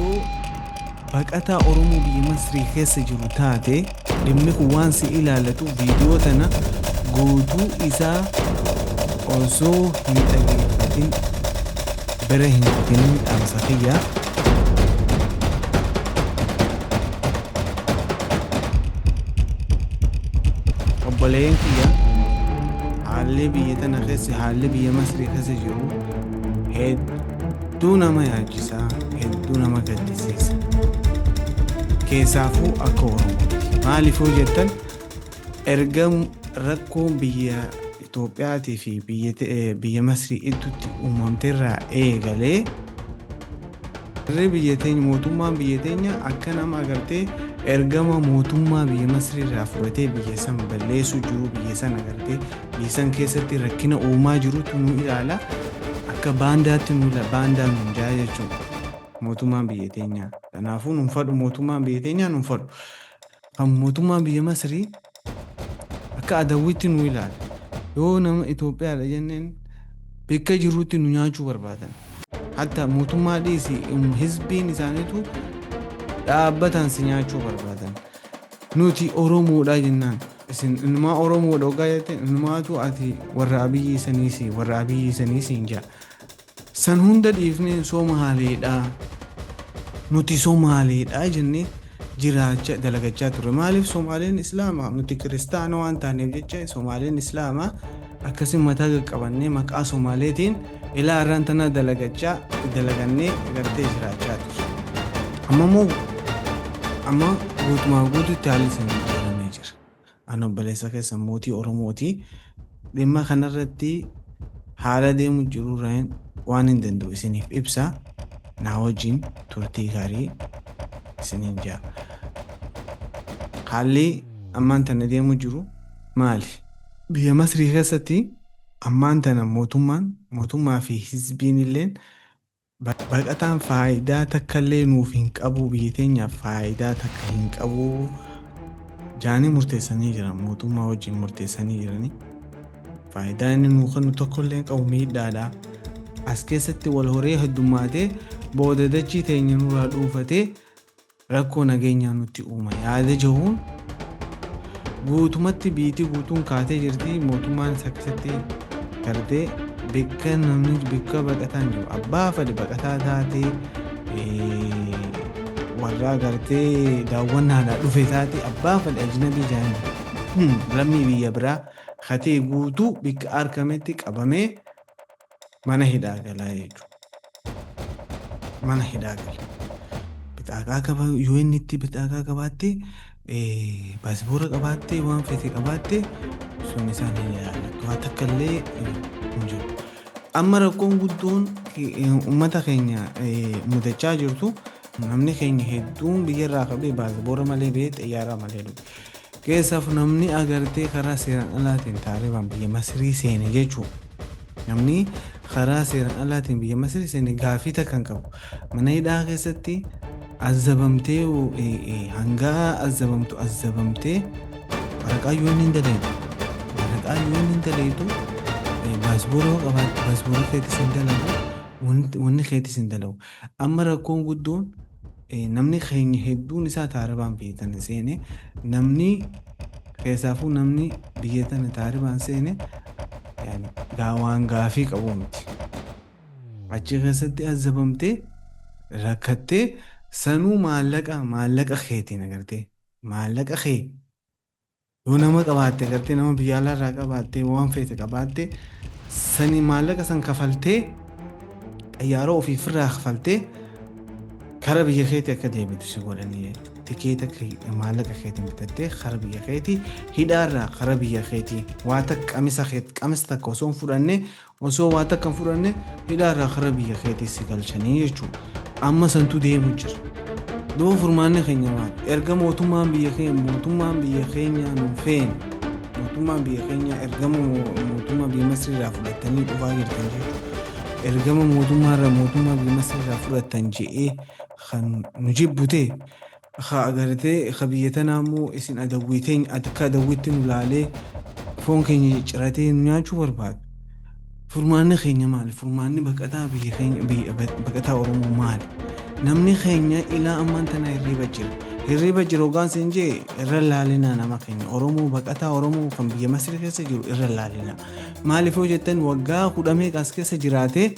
yoo baqataa Oromoo biyya Masrii keessa jiru taate dhimmi kun waan si ilaallatu viidiyoo tana guutuu isaa osoo hin dhageeffatin bira hin kutin dhaamsa kiyyaa. Obboleen kiyya haalli biyya tana keessa haalli biyya Masrii keessa jiru hedduu nama yaachisaa hedduu nama gaddisiisa. Keessaafuu akka Oromooti. Maaliifuu jettan erga rakkoon biyya Itoophiyaatii fi biyya Masrii iddootti uumamteerraa eegalee biyya teenya mootummaan biyya teenya akka nama agartee ergama mootummaa biyya Masrii irraa fudhatee biyya san balleessuu jiru biyya san agartee biyya san keessatti rakkina uumaa jirutu nu ilaala akka baandaatti baandaan nu jaa jechuudha mootummaan biyya teenyaa. Kanaafuu nun fadhu mootummaan biyya teenyaa nun fadhu. Kan mootummaan biyya Masrii akka adawwiitti nu ilaala. Yoo nama Itoophiyaadha jenneen bakka jirutti nu nyaachuu barbaadan. Hatta mootummaa dhiisi hizbiin isaaniitu dhaabbatan si nyaachuu barbaadan. Nuti Oromoodha jennaan. Isin ilmaa Oromoodha ogaa jette ilmaatu ati warra abiyyi saniisi hin jaa. San hunda dhiifnee Somaaleedha. Nuti Somaaleedha jennee jiraacha dalagachaa turre. Maaliif Somaaleen Islaamaa? Nuti kiristaana waan taaneef jecha Somaaleen Islaamaa akkasiin mataa qaqqabannee maqaa Somaaleetiin ilaa irraan tana dalagannee agartee jiraachaa turre. Amma guutumaa guutuutti haalli sanii jijjiiramee jira. Ani obboleessa keessan mootii Oromooti. Dhimma kanarratti haala deemu jirurraan waan hin danda'u isiniif ibsa. Na wajjin turtii gaarii isiniin jaa. Haalli ammaan tana deemu jiru maali? Biyya Masrii keessatti ammaan tana mootummaa fi hizbiin illeen baqataan faayidaa takka illee nuuf hin qabu biyya teenyaaf faayidaa takka hin qabu jaanii murteessanii jiran mootummaa wajjin murteessanii jiranii. Faayidaa inni nuu kennu tokko illee qabu miidhaadha. As keessatti wal horee heddummaatee booda dachii teenya nurraa dhuunfatee rakkoo nageenyaa nutti uuma yaada jechuun guutumatti biitii guutuun kaatee jirti mootummaan akkasitti gartee bakka namni bakka baqataan jiru abbaa fedhe baqataa taatee warra gartee daawwannaadhaa dhufe taatee abbaa fedhe ajnabii jaanii lammii biyya biraa katee guutuu bakka argametti qabamee mana hidhaa galaa jechuudha. Mana hidhaa gala. Bitaakaa qaba yoo inni itti bitaakaa qabaattee paaspoora qabaattee waan fete qabaattee sun isaan hin ilaallatu. Waa takka illee hin jiru. Amma rakkoon guddoon uummata keenya mudachaa jirtu namni keenya hedduun biyyarraa qabee paaspoora malee ba'ee xiyyaara malee dhufe. Keessaaf namni agartee karaa seeraan alaatiin taarifaan biyya Masrii seene jechuudha. Namni karaa seeraan alaatiin biyya Masrii seene gaafii takka hin qabu. Mana hidhaa keessatti azabamtee hanga azabamtee waraqaa yoo hin daleetu paaspoora qabaatte paaspoora keetis hin dalagu wanni keetis hin dalagu. Amma rakkoon guddoon namni keenya hedduun isaa taarifaan biyya tana seene namni keessaafuu namni biyya tana taarifaan seene waan gaafii qabu miti. Achi keessatti azabamtee rakkattee sanuu maallaqa keetiin agartee maallaqa kee yoo nama qabaatte agartee nama biyya alaarraa qabaatte waan feete qabaatte sani maallaqa san kafaltee xiyyaara ofiifirraa kafaltee kara biyya keetii akka deebitu si godhanii tikeeta maallaqa keetiin bitattee kara biyya keetii hidhaarraa kara biyya keetii waa takka qamisa takka osoo hin fudhanne osoo waa takka hin fudhanne hidhaarraa kara biyya keetii si galchanii jechuudha. Amma santu deemu jira. Doo furmaanni keenya maal? Erga mootummaan biyya keenya nu feene mootummaan biyya keenya ergama mootummaa biyya Masrii irraa fudhatanii dhufaa jirtan jechuudha. Ergama mootummaa biyya Masrii irraa fudhatan je'ee kan nu jibbute agartee biyya tanaa immoo isin akka adawwiitti nu laalee foon keenya ciratee nu nyaachuu barbaadu. Furmaanni keenya maali? Furmaanni baqataa biyya keenya baqataa Oromoo maali? namni keenya ilaa ammaan tana hirriba jira ogaan sinjee irra laalina nama keenya Oromoo baqataa Oromoo kan biyya Masrii keessa jiru irra laalina maaliif yoo jettan waggaa 10 as keessa jiraate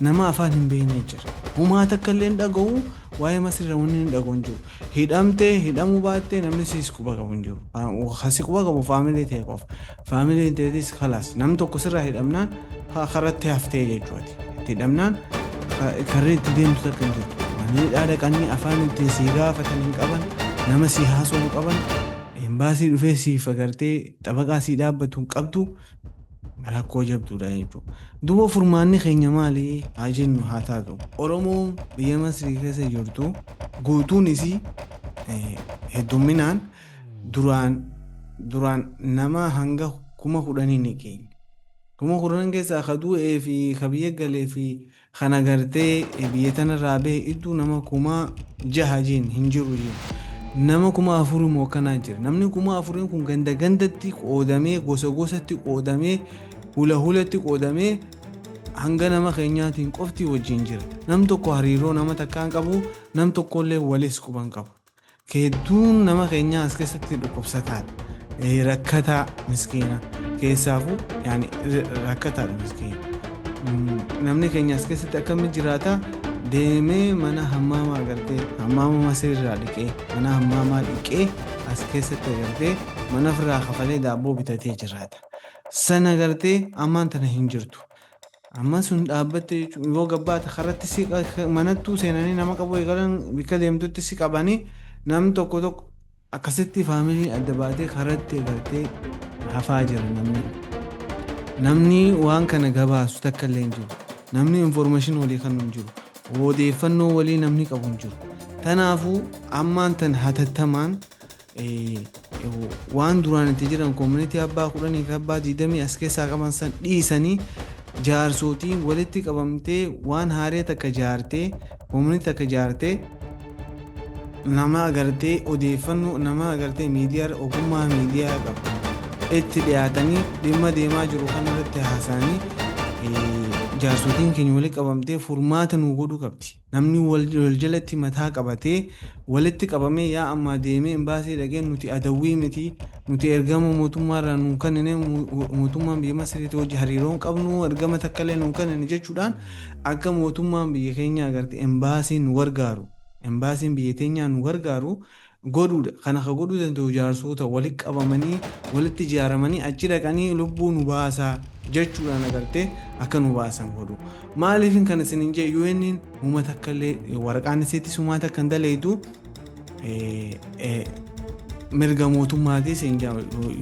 nama afaan hin beekne jira humaa takka illee dhaga'u waa'ee Masrii wanni hin dhaga'u jiru hidhamuu baattee namni siis quba qabu hin jiru hasi quba qabu faamilii ta'e qofa faamilii ta'etis khalaas nam tokko sirraa hidhamnaan karatti haftee jechuudha itti hidhamnaan karree itti deemtu takka hin jiru manni dhaqanii afaan itti si gaafatan hin qaban nama si haasoo hin qaban embaasii dhufee siif agartee xabaqaa si dhaabbatu hin qabdu rakkoo jabduudha jechuudha. Duuba furmaanni keenya maali haa jennu haa taatu. Oromoon biyya Masrii keessa jirtu guutuun isii heddumminaan duraan nama hanga 10,000 ni keenya. 10,000 keessaa kadu'ee fi kabiyya galee fi kan agartee biyya tanarraa bahe iddoo nama 6,000 hin jiru jechuudha. Nama 4,000 moo kanaa jira. Namni 4,000 kun gandatti qoodamee gosa-gosatti qoodamee hula-hulatti qoodamee hanga nama keenyaatiin qofti wajjin jira. Nam tokko hariiroo nama takkaan qabu nam tokkollee walis quban qabu. Hedduun nama keenyaa as keessatti dhukkubsataadha. Rakkataa miskiina keessaafuu yaani rakkataadha miskiina. Namni keenya as keessatti akkamitti jiraata deemee mana hammaamaa agartee hammaama Masriirraa dhiqee mana hammaamaa dhiqee as keessatti agartee mana ofirraa kafalee daabboo bitatee jiraata. Sana agartee ammaan tana hin jirtu. Amma sun dhaabbatte yoo gabbaata karatti si manattuu seenanii nama qabu eegalan bikka deemtutti si qabanii namni tokko akkasitti faamilii adda baatee karatti agartee hafaa jira namni waan kana gabaasu takka illee hin jiru. Namni information walii kan hin jiru. Odeeffannoo walii namni qabu hin jiru. Kanaafuu ammaan tan hatattamaan waan duraan itti jiran community abbaa 10 fi abbaa 20 as keessaa qaban san dhiisanii jaarsootiin walitti qabamtee waan haaree takka jaartee community takka jaartee nama agartee odeeffannoo nama agartee miidiyaa ogummaa miidiyaa qabu itti dhiyaatanii dhimma deemaa jiru kanarratti haasa'anii jaarsootiin keenya walitti qabamtee furmaata nu godhuu qabdi. Namni wal jalatti mataa qabatee walitti qabamee yaa ammaa deemee embaasii dhaqee nuti adawwii miti nuti ergama mootummaarraa nu kennine mootummaan biyya Masriitti hojii hariiroon qabnu ergama takkalee nu kennine jechuudhaan akka mootummaan biyya keenya agartee embaasiin nu gargaaru embaasiin biyya keenyaa nu gargaaru godhuudha. Kana ka godhuu danda'u jaarsoota walitti qabamanii walitti ijaaramanii achi dhaqanii lubbuu nu baasaa jechuudhaan agartee akka nu baasan godhu. Maaliif kan isin hin jee UN uummata akkallee waraqaan isiitti uummata kan daleetu mirga mootummaatii siin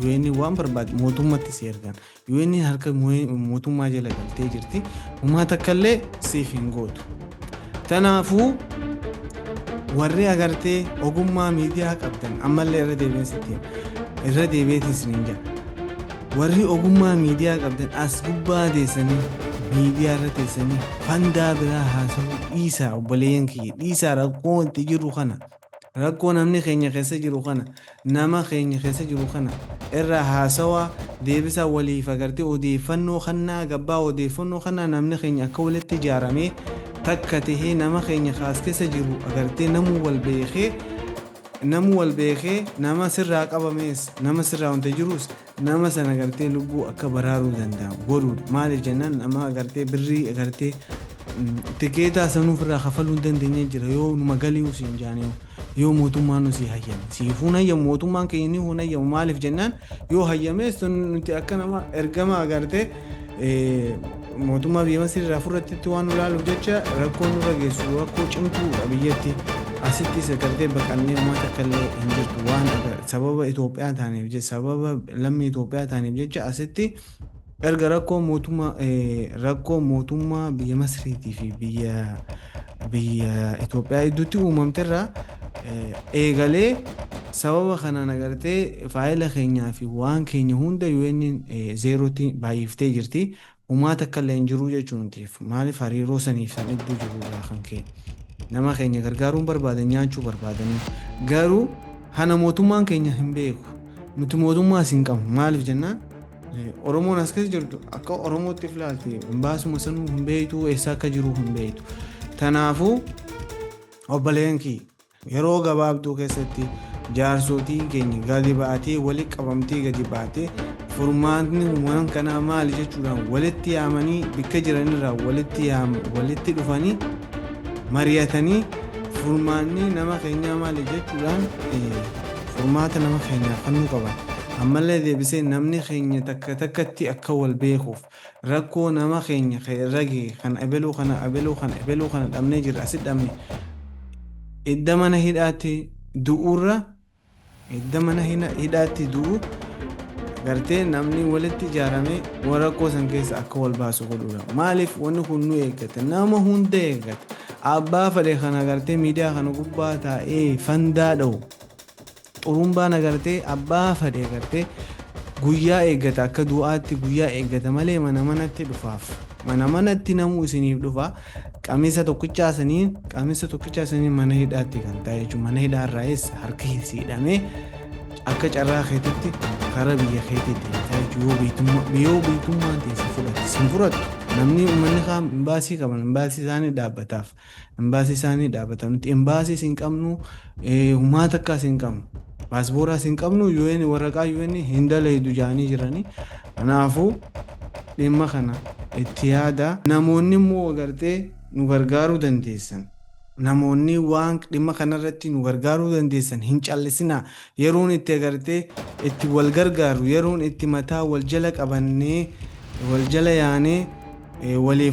UN waan barbaade mootummatti si ergan. UN harka mootummaa jala galtee jirti. Uummata akkallee siif hin gootu. Kanaafuu warri agartee ogummaa miidiyaa qabdan ammallee irra deebiitiin isin hin jaa. Warri ogummaa miidiyaa qabdan as gubbaa teessanii miidiyaa irra teessanii fandaa biraa haasa'uu dhiisaa obboleeyyan kiyya dhiisaa rakkoo itti jiru kana rakkoo namni keenya keessa jiru kana nama keenya keessa jiru kana irra haasawaa deebisaa waliif agartee odeeffannoo kannaa gabbaa odeeffannoo kannaa namni keenya akka walitti ijaaramee takka tahee nama keenya kaas keessa jiru agartee namuu wal beekee nama sirraa qabamees nama sirraa wanta jirus nama sana agartee lubbuu akka baraaruu danda'u godhuudha. Maaliif jennaan nama agartee birrii agartee tikeetaa sanuuf irraa kafaluu dandeenye jira yoo numa galii usiin jaanee yoo mootummaan usii hayyame siifuun hayyamu mootummaan keenya ni hayyamu maaliif jennaan yoo hayyamees nuti akka nama ergama agartee mootummaa biyya Masriirraa furratti waan nu ilaaluuf jecha rakkoo nurra geessu rakkoo cimtuudha biyyatti asittis agartee baqannee uummata akkallee hin jirtu waan sababa Itoophiyaa taaneef jecha sababa lammii Itoophiyaa taaneef jecha asitti erga rakkoo mootummaa biyya Masriitii fi biyya Itoophiyaa gidduutti uumamterraa eegalee sababa kanaan agartee faayila keenyaa fi waan keenya hunda UN zeerootti baay'iftee jirti. Uummata akkallee hin jiru jechuun maaliif hariiroo saniif san iddoo jiruudhaa kan ka'e. Nama keenya gargaaruun barbaadan nyaachuu barbaadanii garuu hana mootummaan keenya hin beeku. Nuti mootummaas hin qabnu maaliif jennaan Oromoon as keessa jirtu akka Oromootti filaalte baasuma sanuu hin beektu eessa akka jiru hin beektu. Kanaafuu obboleen kiyya yeroo gabaabduu keessatti jaarsootiin keenya gadi baatee walitti qabamtee gadi baatee furmaatni waan kanaa maali jechuudhaan walitti yaamanii bakka jiranirraa walitti dhufanii mari'atanii furmaanni nama keenyaa maali jechuudhaan furmaata nama keenyaa fannoo qaban. Ammallee deebisee namni keenya takka takkatti akka wal beekuuf rakkoo nama keenya ragee kan abeluu kana dhabnee jira asitti dhabne idda mana hidhaatti du'u gartee namni walitti ijaarame rakkoo san keessa akka wal baasu godhuudha. Maaliif wanni kun nu eeggate nama hunda eeggate abbaa fedhe kana gartee miidiyaa kana gubbaa taa'ee fandaa dha'u xurumbaan agartee abbaa fedhe gartee guyyaa eeggata akka du'aatti guyyaa eeggata malee mana manatti dhufaaf mana manatti namuu isiniif dhufa qamisa tokkichaasanii mana hidhaatti kan ta'e jechuun mana hidhaarraayis harka hidhamee akka carraa keetitti karaa biyya keetitti yoo biitummaan teessa fudhatu namni uummanni kaan imbaasii qaban imbaasii isaanii dhaabbatan nuti imbaasii hin qabnu humaata akkaas hin qabnu paaspoortaas hin qabnu UN waraqaa UN hin daleedu jaanii jiranii kanaafuu dhimma kana itti yaada namoonni immoo agartee nu gargaaruu dandeessan namoonni waan dhimma kanarratti nu gargaaruu dandeessan hin callisina yeroon itti agartee itti wal gargaaru yeroon itti mataa wal jala qabannee wal jala yaanee walii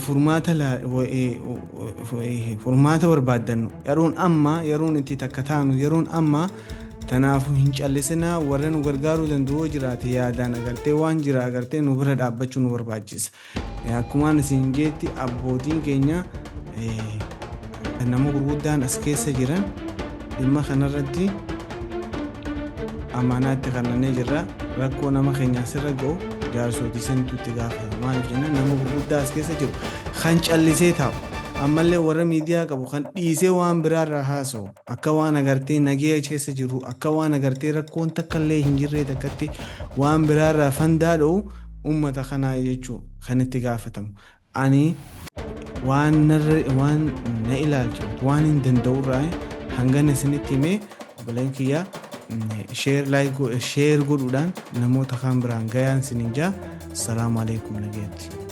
furmaata barbaaddannu yeroon itti takka taanu yeroon amma tanaafu hin callisina warra nu gargaaruu danda'u jiraate yaadaan agartee waan jira agartee nu bira dhaabbachuu nu barbaachisa. Akkuma isin jeetti abbootiin keenya nama gurguddaan as keessa jiran dhimma kanarratti amaanaatti kanneen jirra rakkoo nama keenya asirra ga'u jaarsootii santu itti gaafata maaliif jenna nama gurguddaa as keessa jiru kan callisee taa'u ammallee warra miidiyaa qabu kan dhiisee waan biraarraa haasa'u akka waan agartee nagee keessa jiru akka waan agartee rakkoon takkallee hin jirree takkatti waan biraarraa fandaa dha'u uummata kanaa jechuu kan itti gaafatamu ani waan na ilaalcha waan hin danda'urraa hangana isinitti himee obboleen kiyyaa sheer godhuudhaan namoota kaan biraan gayaan isiniin jaa. Assalaamu alaikum nageetti.